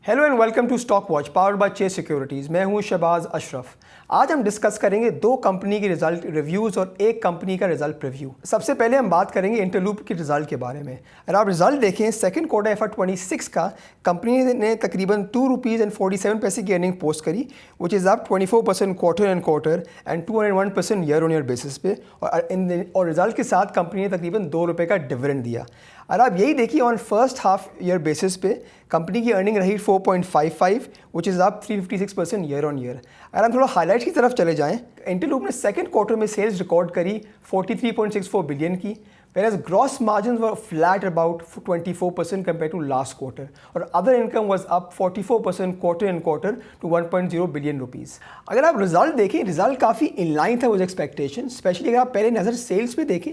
Hello and welcome to Stock Watch powered by Chase Securities. मैं हूं शहबाज अशरफ। आज हम डिस्कस करेंगे दो कंपनी के रिजल्ट रिव्यूज़ और एक कंपनी का रिजल्ट प्रीव्यू। सबसे पहले हम बात करेंगे इंटरलूप के रिजल्ट के बारे में। अगर आप रिजल्ट देखें सेकंड क्वार्टर FY26 का, कंपनी ने तकरीबन ₹2.47 की अर्निंग पोस्ट करी, which is up 24% quarter and quarter and 201% year on year basis पे। और रिजल्ट के साथ कंपनी ने तकरीबन ₹2 का डिविडेंड दिया। और आप यही देखिए on first half year basis पे कंपनी की अर्निंग रही 4.55 which is up 356% year on year. अगर हम थोड़ा हाईलाइट्स की तरफ चले जाएं, इंटरलूप ने सेकंड क्वार्टर में सेल्स रिकॉर्ड करी 43.64 बिलियन की, whereas gross margins were flat about 24% compared to last quarter, और other income was up 44% quarter and quarter to 1.0 billion rupees। अगर आप रिजल्ट देखें, रिजल्ट काफ़ी इन लाइन था विद एक्सपेक्टेशन। स्पेशली अगर आप पहले नज़र सेल्स पे देखें,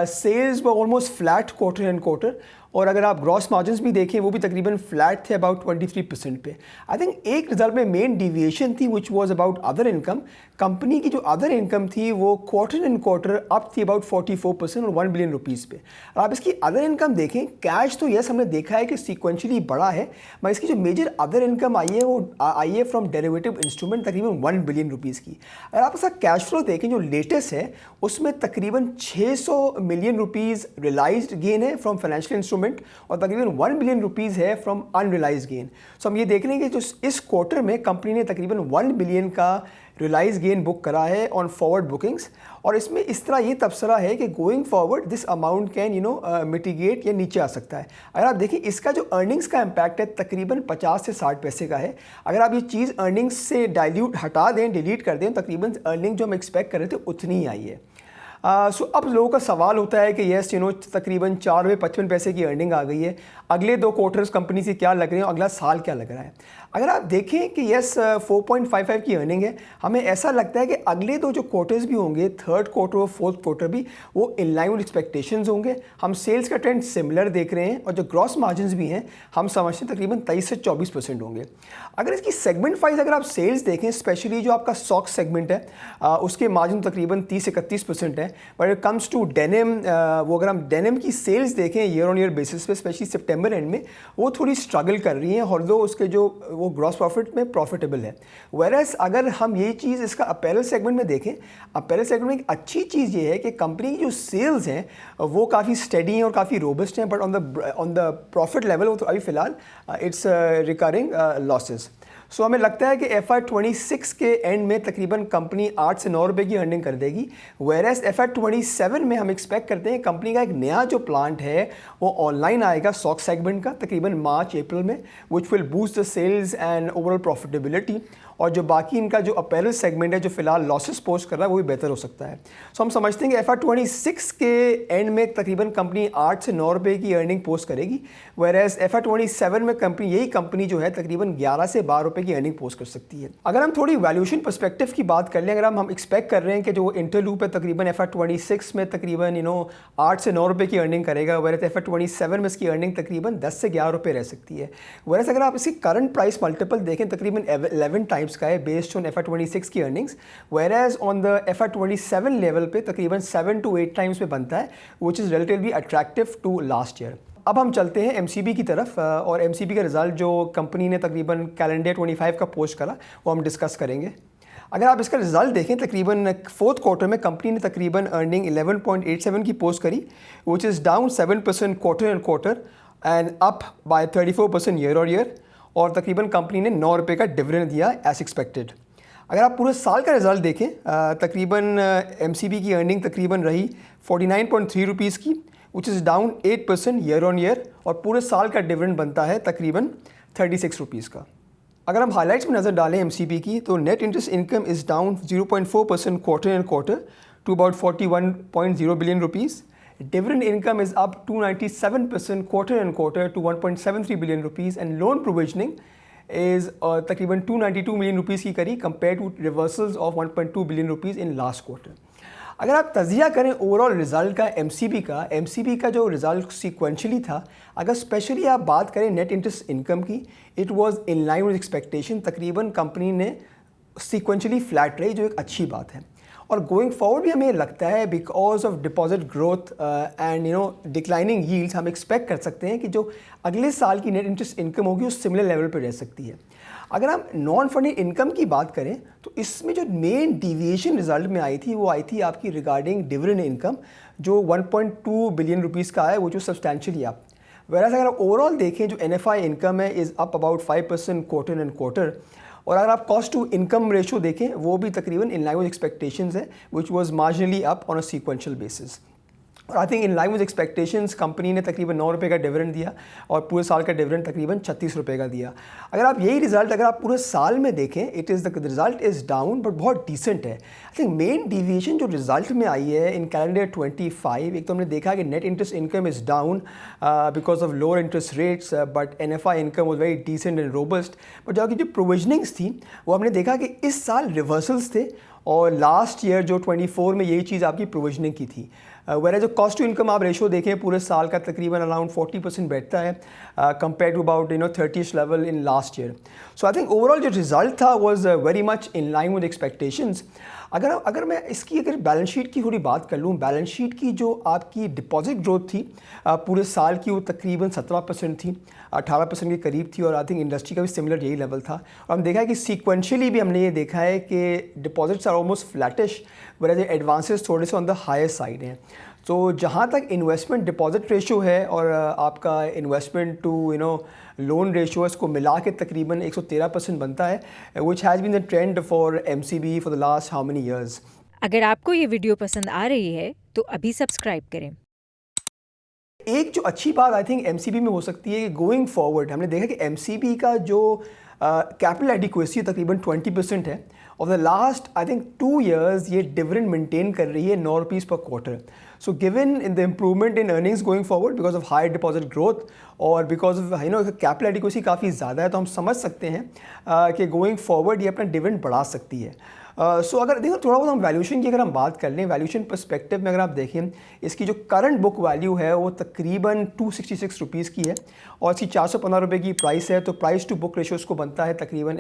सेल्स व almost flat quarter and quarter, और अगर आप ग्रॉस मार्जिन्स भी देखें वो भी तकरीबन फ्लैट थे अबाउट 23% पे। आई थिंक एक रिजल्ट में मेन डिविएशन थी which was about other income. Company की जो अदर इनकम थी वो क्वार्टर एंड क्वार्टर अप थी अबाउट 44% और 1 बिलियन रुपीज़ पे। और आप इसकी अदर इनकम देखें, कैश तो यस हमने देखा है कि सीक्वेंशली बड़ा है, मगर इसकी जो मेजर अदर इनकम आई है वो आई है फ्रॉम डेरिवेटिव इंस्ट्रूमेंट तकरीबन 1 बिलियन रुपीज़ की। अगर आप इसका कैश फ्लो देखें जो लेटेस्ट है उसमें तकरीबन 600 मिलियन रुपीज़ रियलाइज्ड गेन है फ्रॉम फाइनेंशियल इंस्ट्रूमेंट और तकरीबन 1 बिलियन रुपीज़ है फ्रॉम अनरियलाइज्ड गेन। सो हम ये देख रहे हैं कि जो इस क्वार्टर में कंपनी ने तकरीबन 1 बिलियन का रियलाइज गेन बुक करा है ऑन फॉरवर्ड बुकिंग्स, और इसमें इस तरह ये तबसरा है कि going forward this amount can mitigate या नीचे आ सकता है। अगर आप देखिए इसका जो अर्निंग्स का इम्पैक्ट है तकरीबन 50 से 60 पैसे का है। अगर आप ये चीज़ अर्निंग्स से डाइल्यूट हटा दें, डिलीट कर दें, तकरीबन अर्निंग जो हम एक्सपेक्ट कर रहे थे उतनी ही आई है। सो अब लोगों का सवाल होता है कि यस तकरीबन ₹4.55 की अर्निंग आ गई है, अगले दो क्वार्टर्स कंपनी से क्या लग रहे हैं, अगला साल क्या लग रहा है। अगर आप देखें कि यस 4.55 की अर्निंग है, हमें ऐसा लगता है कि अगले दो जो क्वार्टर्स भी होंगे, थर्ड क्वार्टर और फोर्थ क्वार्टर भी, वो इन लाइन विद एक्सपेक्टेशंस होंगे। हम सेल्स का ट्रेंड सिमिलर देख रहे हैं और जो ग्रॉस मार्जिन्स भी हैं हम समझते हैं तकरीबन 23 से 24% होंगे। अगर इसकी सेगमेंट वाइज अगर आप सेल्स देखें, स्पेशली जो आपका सॉक्स सेगमेंट है उसके मार्जिन तकरीबन 30 से 31% है। But it comes to denim, वो अगर हम डेनिम की सेल्स देखें ईयर ऑन ईयर बेसिस पे, स्पेशली सितंबर एंड में, वो थोड़ी स्ट्रगल कर रही हैं, ऑल्दो उसके जो वो ग्रॉस प्रॉफिट में प्रॉफिटेबल है। वेरएस अगर हम ये चीज़ इसका अपैरल सेगमेंट में देखें, अपैरल सेगमेंट में एक अच्छी चीज़ ये है कि कंपनी की जो सेल्स हैं वो काफ़ी स्टेडी हैं और काफ़ी रोबस्ट हैं, but on the profit level वो तो अभी फ़िलहाल इट्स रिकरिंग लॉसेस। सो हमें लगता है कि FY26 के एंड में तकरीबन कंपनी 8 से 9 रुपये की अर्निंग कर देगी। वेरएस FY27 में हम एक्सपेक्ट करते हैं कंपनी का एक नया जो प्लांट है वो ऑनलाइन आएगा सॉक सेगमेंट का तकरीबन मार्च अप्रैल में, which will boost the sales and overall profitability. और जो बाकी इनका जो अपैरल सेगमेंट है जो फिलहाल लॉसेस पोस्ट कर रहा है वो भी बेहतर हो सकता है। सो हम समझते हैं कि FY26 के एंड में तकरीबन कंपनी 8 से 9 रुपये की अर्निंग पोस्ट करेगी, वेरएस FY27 में कंपनी यही कंपनी जो है तकरीबन 11 से 12 रुपये की अर्निंग पोस्ट कर सकती है। अगर हम थोड़ी वैल्यूएशन पर्सपेक्टिव की बात कर लें, अगर हम एक्सपेक्ट कर रहे हैं कि जो इंटरलूप है तकरीबन FY26 में तकरीबन 8 से 9 रुपये की अर्निंग करेगा, वेरएस FY27 में इसकी अर्निंग तकरीबन 10 से 11 रुपये रह सकती है। वेरएस अगर आप इसकी करंट प्राइस मल्टीपल देखें तकरीबन 11 टाइम्स का है बेस्ड ऑन FY26 की earnings, whereas on the FY27 level पे तकरीबन 7 to 8 टाइम्स पे बनता है, which is relatively attractive to last year. अब हम चलते हैं MCB की तरफ, और MCB का रिजल्ट जो कंपनी ने तकरीबन कैलेंडर 25 का पोस्ट करा वो हम डिस्कस करेंगे। अगर आप इसका रिजल्ट देखें तकरीबन फोर्थ क्वार्टर में कंपनी ने तकरीबन अर्निंग 11.87 की पोस्ट करी, विच is down 7% quarter and quarter and up by 34% year और ईयर, और तकरीबन कंपनी ने 9 रुपये का डिविडेंड दिया एज एक्सपेक्टेड। अगर आप पूरे साल का रिजल्ट देखें तकरीबन MCB की अर्निंग तकरीबन रही 49.3 रुपीज़ की, विच is down 8% year on year, और पूरे साल का डिविडेंड बनता है तकरीबन 36 रुपीज़ का। अगर हम हाइलाइट्स में नज़र डालें MCB की, तो net interest income is down 0.4% quarter and quarter to about 41.0 billion rupees. Dividend income is up 297% quarter and quarter to 1.73 billion rupees, and loan provisioning is तकरीबन 292 million rupees की करी compared to reversals of 1.2 billion rupees in last quarter। अगर आप तजिया करें overall result का MCB का जो रिजल्ट सीक्वेंशली था, अगर स्पेशली आप बात करें नेट इंटरेस्ट इनकम की, it was in line with expectation. तकरीबन कंपनी ने सीक्वेंशली फ्लैट रही, जो एक अच्छी बात है। और गोइंग फॉरवर्ड भी हमें लगता है because of deposit growth and declining yields हम एक्सपेक्ट कर सकते हैं कि जो अगले साल की नेट इंटरेस्ट इनकम होगी उस सिमिलर लेवल पर रह सकती है। अगर हम नॉन फंडिंग इनकम की बात करें तो इसमें जो मेन डिविएशन रिजल्ट में आई थी वो आई थी आपकी रिगार्डिंग डिविडेंड इनकम, जो 1.2 बिलियन रुपीज़ का है, वो जो सब्सटैंशियली अप। वैसे अगर आप ओवरऑल देखें जो NFI इनकम है is up about 5% quarter and quarter, और अगर आप कॉस्ट टू इनकम रेशो देखें वो भी तकरीबन इन लाइन विद एक्सपेक्टेशंस है, which was marginally up on a sequential basis. और I think in line with expectations company ने तकरीबन 9 रुपये का डिविडेंड दिया और पूरे साल का डिविडेंड तकरीबन 36 रुपये का दिया। अगर आप यही रिजल्ट अगर आप पूरे साल में देखें, it is the result is down but बहुत डिसेंट है। आई थिंक मेन डिविएशन जो रिजल्ट में आई है इन कैलेंडर 25, एक तो हमने देखा कि net interest income is down because of lower interest rates, but NFI income was very decent and robust. But जो प्रोविजनिंग्स थी वो हमने देखा कि इस साल रिवर्सल्स थे और लास्ट ईयर जो 24 में यही चीज़ आपकी प्रोविजनिंग की थी। वेर जो कॉस्ट टू इनकम आप रेशो देखें पूरे साल का तकरीबन अराउंड 40% बैठता है compare to about 30 level in last year. So I think overall जो रिजल्ट था was very much in line with expectations. अगर मैं इसकी अगर बैलेंस शीट की थोड़ी बात कर लूँ, बैलेंस शीट की जो आपकी डिपॉजिट ग्रोथ थी पूरे साल की वो तकरीबन 17% थी, 18% के करीब थी, और आई थिंक इंडस्ट्री का भी सिमिलर यही लेवल था। और हम देखा है कि सीक्वेंशियली भी हमने ये देखा है कि deposits are almost flattish, whereas advances थोड़े से ऑन द हायर साइड हैं। तो जहाँ तक इन्वेस्टमेंट डिपॉजिट रेशो है और आपका इन्वेस्टमेंट टू लोन रेशो, इसको मिला के तकरीबन 113% बनता है, which has been the trend for MCB for the last how many years. अगर आपको ये वीडियो पसंद आ रही है तो अभी सब्सक्राइब करें। एक जो अच्छी बात आई थिंक MCB में हो सकती है कि गोइंग फॉरवर्ड हमने देखा कि MCB का जो कैपिटल एडिक्वेसी तकरीबन 20% है, और the last I think 2 years ये डिविडेंड मेंटेन कर रही है 9 रुपीज़ पर quarter. So given in the improvement in earnings going forward because of high deposit growth और बिकॉज ऑफ कैपिटल एडिक्वेसी काफ़ी ज़्यादा है, तो हम समझ सकते हैं कि गोइंग फॉरवर्ड ये अपना डिविडेंड बढ़ा सकती है। सो अगर देखो थोड़ा बहुत हम वैल्यूशन की अगर हम बात कर लें, वैल्यूशन पर्सपेक्टिव में अगर आप देखें इसकी जो करंट बुक वैल्यू है वो तकरीबन 266 रुपीज़ की है और इसकी 415 रुपये की प्राइस है। तो प्राइस टू बुक रेशो उसको बनता है तकरीबन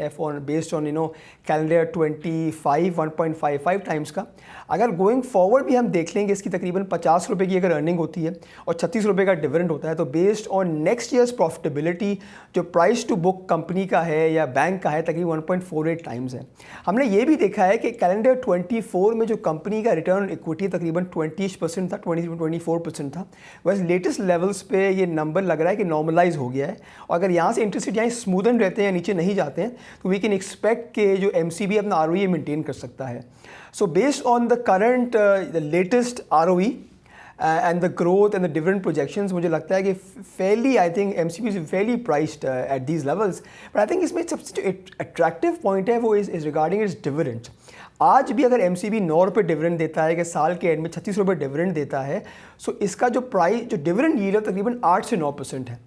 बेस्ड ऑन कैलेंडर 25 1.55 टाइम्स का। अगर गोइंग फॉरवर्ड भी हम देख लेंगे इसकी तकरीबन 50 रुपये की अगर अर्निंग होती है और 36 रुपये का डिविडेंड होता है, तो based on next years profitability जो प्राइस टू बुक कंपनी का है या बैंक का है तकरीबन 1.48 टाइम्स है। हमने ये भी देखा है कि कैलेंडर 24 में जो कंपनी का रिटर्न इक्विटी तकरीबन 20% था, 24% था, वैसे लेटेस्ट लेवल्स पे ये नंबर लग रहा है कि नॉर्मलाइज हो गया है। और अगर यहाँ से इंटरेस्ट रेट यहाँ स्मूदन रहते हैं, नीचे नहीं जाते हैं, तो वी कैन एक्सपेक्ट कि जो MCB अपना ROE मेंटेन कर सकता है। So based on the current latest ROE and the growth and the dividend projections, मुझे लगता है कि fairly I think MCB is fairly priced at these levels, but I think इसमें सबसे जो attractive point है वो is regarding its dividend। आज भी अगर MCB 9 रुपये डिविडेंड देता है कि साल के एंड में 36 रुपये डिविडेंड देता है, सो इसका जो डिविडेंड यील्ड है तकरीबन 8 से 9% है।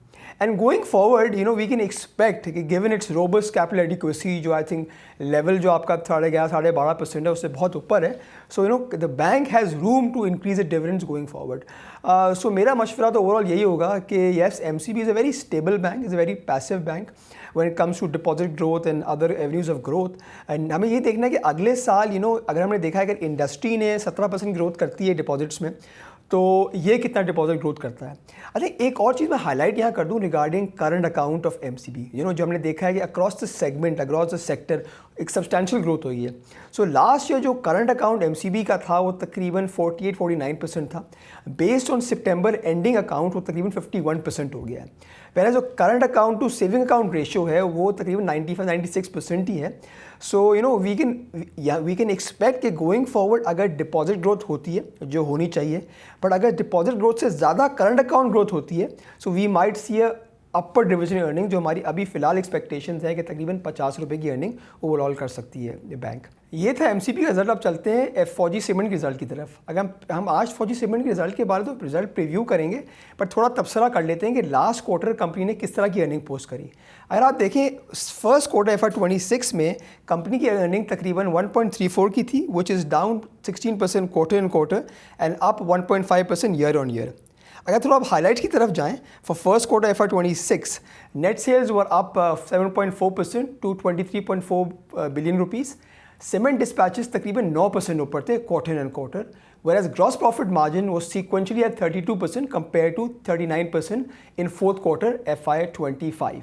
And going forward we can expect कि given its robust capital adequacy जो आई थिंक लेवल जो आपका 11.5-12% है उससे बहुत ऊपर है, so the bank has room to increase the dividends going forward. So मेरा मशवरा तो ओवरऑल यही होगा कि yes MCB is a very stable bank, is a very passive bank when it comes to deposit growth and other avenues of growth। And हमें ये देखना है कि अगले साल अगर हमने देखा है कि इंडस्ट्री ने 17% ग्रोथ करती है डिपॉजिट्स में, तो ये कितना डिपॉजिट ग्रोथ करता है। आई थिंक एक और चीज़ मैं हाईलाइट यहाँ कर दूँ regarding current account of MCB, जो हमने देखा है कि across the segment across the sector एक सब्सटैंशियल ग्रोथ हुई है। सो लास्ट ईयर जो करंट अकाउंट MCB का था वो तकरीबन 48-49% था, बेस्ड ऑन सितंबर एंडिंग अकाउंट वो तकरीबन 51% हो गया है। पहले जो current account to saving account ratio है वो तकरीबन 95-96% ही है। सो वी कैन एक्सपेक्ट कि गोइंग फॉरवर्ड अगर डिपॉजिट ग्रोथ होती है जो होनी चाहिए, बट अगर डिपॉजिट ग्रोथ से ज़्यादा करंट अकाउंट ग्रोथ होती है, so we might see a upper division earning, जो हमारी अभी फ़िलहाल एक्सपेक्टेशंस है कि तकरीबन 50 रुपये की अर्निंग ओवरऑल कर सकती है ये बैंक। ये था MCB का रिजल्ट। अब चलते हैं फौजी सीमेंट के रिजल्ट की तरफ। अगर हम आज फौजी सीमेंट के रिजल्ट के बारे में तो रिजल्ट प्रीव्यू करेंगे, पर थोड़ा तबसरा कर लेते हैं कि लास्ट क्वार्टर कंपनी ने किस तरह की अर्निंग पोस्ट करी। अगर आप देखें फर्स्ट क्वार्टर FY 26 में कंपनी की अर्निंग तकरीबन 1.34 की थी, which is down 16% quarter and quarter and up 1.5% year on year. अगर थोड़ा आप हाईलाइट की तरफ जाएं, for first quarter FY 26 net sales were up 7.4% to 23.4 billion rupees. Cement dispatches तकरीबन 9% ऊपर थे quarter and quarter, whereas gross profit margin was sequentially at 32% compared to 39% in fourth quarter FY25.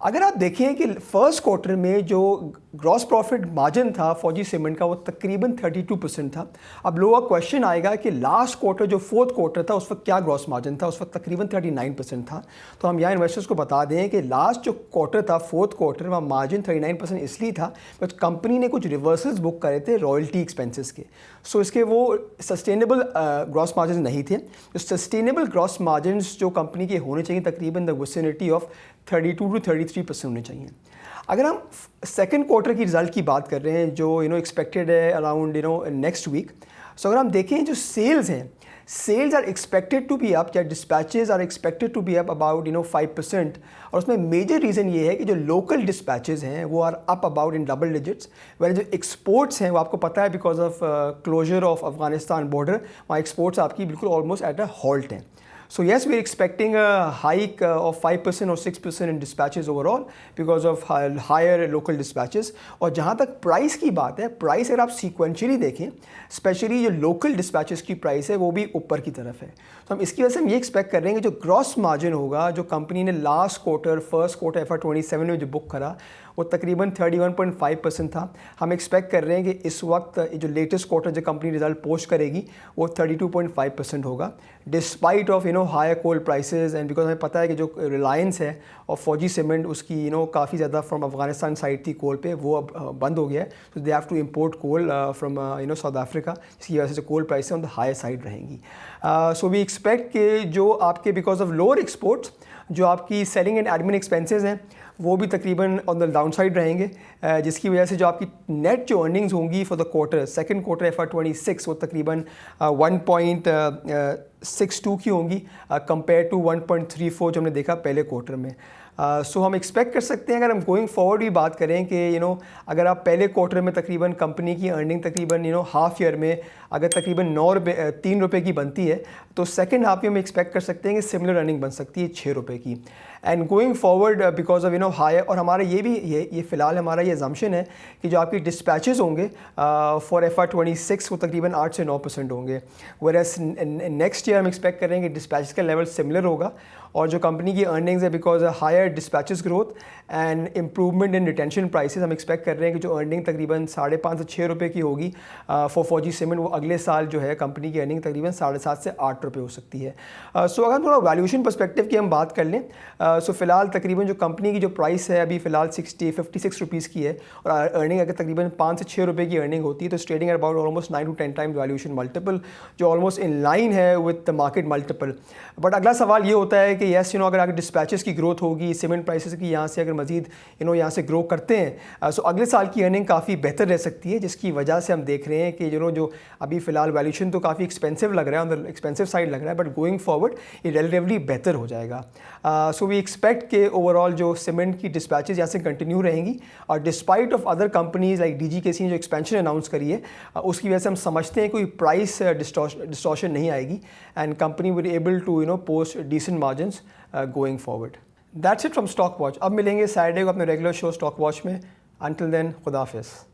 अगर आप देखें कि फर्स्ट क्वार्टर में जो gross profit margin था फौजी सीमेंट का वो तकरीबन 32% था। अब लोगों का क्वेश्चन आएगा कि लास्ट क्वार्टर जो फोर्थ क्वार्टर था उस वक्त क्या ग्रॉस मार्जिन था, उस वक्त तकरीबन 39% था। तो हम यहाँ इन्वेस्टर्स को बता दें कि लास्ट जो क्वार्टर था फोर्थ क्वार्टर में मार्जिन 39% इसलिए था बिकॉज कंपनी ने कुछ रिवर्सल्स बुक करे थे रॉयल्टी एक्सपेंसेस के। सो इसके वो सस्टेनेबल ग्रॉस मार्जिन नहीं थे। तो सस्टेनेबल ग्रॉस मार्जिन जो कंपनी के होने चाहिए तकरीबन द विसिनिटी ऑफ 32 to 33% होने चाहिए। अगर हम सेकंड क्वार्टर की रिजल्ट की बात कर रहे हैं जो एक्सपेक्टेड है अराउंड नेक्स्ट वीक, सो अगर हम देखें जो सेल्स हैं, sales are expected to be up या dispatches are expected to be up about 5%। और उसमें मेजर रीज़न ये है कि जो लोकल डिस्पैचेज हैं वो are up about in double digits, वह जो एक्सपोर्ट्स हैं वो आपको पता है because of closure of Afghanistan border, वहाँ एक्सपोर्ट्स आपकी बिल्कुल ऑलमोस्ट एट अ हॉल्ट हैं। So yes, we're expecting a hike of 5% or 6% in dispatches overall because of higher local dispatches. और जहाँ तक प्राइस की बात है, प्राइस अगर आप सीक्वेंशियली देखें, स्पेशली जो लोकल डिस्पैचेस की प्राइस है वो भी ऊपर की तरफ है। तो हम इसकी वजह से हम ये एक्सपेक्ट कर रहे हैं कि जो ग्रॉस मार्जिन होगा जो कंपनी ने last quarter first quarter FY27 में जो बुक करा वो तकरीबन 31.5% था। हम एक्सपेक्ट कर रहे हैं कि इस वक्त जो लेटेस्ट क्वार्टर जो कंपनी रिजल्ट पोस्ट करेगी वो 32.5% होगा despite of higher coal prices and because हमें पता है कि जो रिलायंस है और फौजी सीमेंट उसकी काफ़ी ज़्यादा फ्रॉम अफगानिस्तान साइड थी कोल पे, वो अब बंद हो गया है। तो they have to import coal from South Africa, जिसकी वजह से coal price on the higher side रहेंगी। सो वी एक्सपेक्ट कि जो आपके बिकॉज ऑफ लोअर एक्सपोर्ट्स जो आपकी सेलिंग एंड एडमिन एक्सपेंसेस हैं वो भी तकरीबन ऑन द डाउन साइड रहेंगे, जिसकी वजह से जो आपकी नेट जो अर्निंग्स होंगी for the quarter second quarter FY26 वो तकरीबन 1.62 की होंगी कंपेयर टू 1.34 जो हमने देखा पहले क्वार्टर में। सो हम एक्सपेक्ट कर सकते हैं अगर हम गोइंग फॉरवर्ड भी बात करें कि अगर आप पहले क्वार्टर में तकरीबन कंपनी की अर्निंग तकरीबन हाफ ईयर में अगर तकरीबन 3 रुपये की बनती है तो सेकंड हाफ में हम एक्सपेक्ट कर सकते हैं कि सिमिलर अर्निंग बन सकती है 6 रुपये की। And going forward because of higher, और हमारा ये भी ये फ़िलहाल हमारा ये अजम्पशन है कि जो आपकी डिस्पैचेस होंगे फॉर FY26 वो तकरीबन 8 से 9% होंगे, वेयरएज नेक्स्ट ईयर हम एक्सपेक्ट कर रहे हैं कि डिस्पैचेस का लेवल सिमिलर होगा और जो कंपनी की अर्निंग्स है because higher dispatches growth and improvement in retention prices हम एक्सपेक्ट कर रहे हैं कि जो अर्निंग तकरीबन 5.5 से 6 रुपये की होगी फॉर फौजी सीमेंट, वो अगले साल जो है कंपनी की अर्निंग तकरीबन 7.5 से 8 रुपये हो सकती है। सो अगर थोड़ा वैल्यूएशन पर्सपेक्टिव की हम बात कर लें, सो फिलहाल तकरीबन जो कंपनी की जो प्राइस है अभी फ़िलहाल 56 रुपीज़ की है और अर्निंग अगर तकरीबन 5 से 6 रुपये की अर्निंग होती है तो trading at about almost 9 to 10 times valuation multiple, जो ऑलमोस्ट इन लाइन है with the market multiple. But अगला सवाल ये होता है कि येस अगर आगे डिस्पैचेस की ग्रोथ होगी, सीमेंट प्राइसेस की यहाँ से अगर मजीद यहाँ से ग्रो करते हैं सो अगले साल की अर्निंग काफ़ी बेहतर रह सकती है, जिसकी वजह से हम देख रहे हैं कि जो अभी फ़िलहाल वैल्यूएशन तो काफ़ी एक्सपेंसिव लग रहा है, ऑन द एक्सपेंसिव साइड लग रहा है, बट गोइंग फॉरवर्ड ये रिलेटिवली बेहतर हो जाएगा। सो वी एक्सपेक्ट के ओवरऑल जो सीमेंट की डिस्पैचेज यहाँ से कंटिन्यू रहेंगी और despite of other companies like DGKC ने जो एक्सपेंशन अनाउंस करी है उसकी वजह से हम समझते हैं कोई प्राइस डिस्टॉर्शन नहीं आएगी and company will able to post decent margins going forward. That's it from Stock Watch. अब मिलेंगे सैटरडे को अपने रेगुलर शो स्टॉक वॉच में। अंटिल देन खुदा हाफिज़।